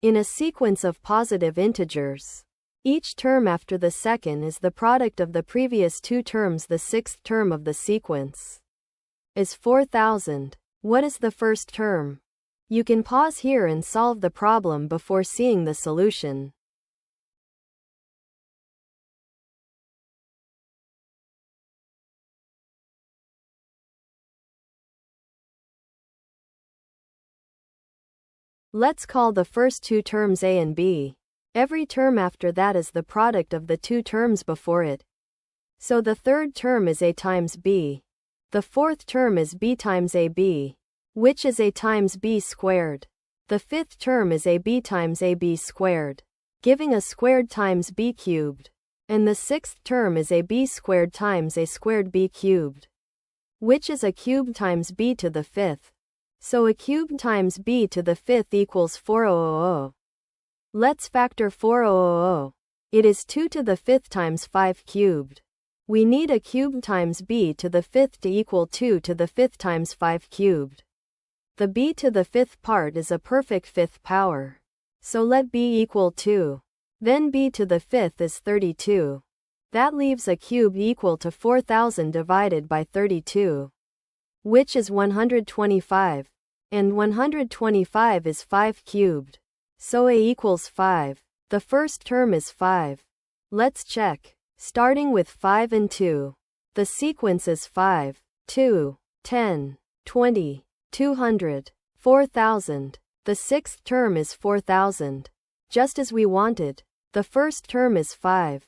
in a sequence of positive integers. Each term after the second is the product of the previous two terms. The sixth term of the sequence is 4000. What is the first term? You can pause here and solve the problem before seeing the solution. Let's call the first two terms a and b. Every term after that is the product of the two terms before it. So the third term is a times b. The fourth term is b times ab, which is a times b squared. The fifth term is ab times ab squared, giving a squared times b cubed. And the sixth term is ab squared times a squared b cubed, which is a cube times b to the fifth. So a cube times b to the fifth equals 4000. Let's factor 4000. It is 2 to the fifth times 5 cubed. We need a cube times b to the fifth to equal 2 to the fifth times 5 cubed. The b to the fifth part is a perfect fifth power. So let b equal 2. Then b to the fifth is 32. That leaves a cube equal to 4000 divided by 32, which is 125. And 125 is 5 cubed. So a equals 5. The first term is 5. Let's check. Starting with 5 and 2. The sequence is 5, 2, 10, 20, 200, 4000. The sixth term is 4000. Just as we wanted. The first term is 5.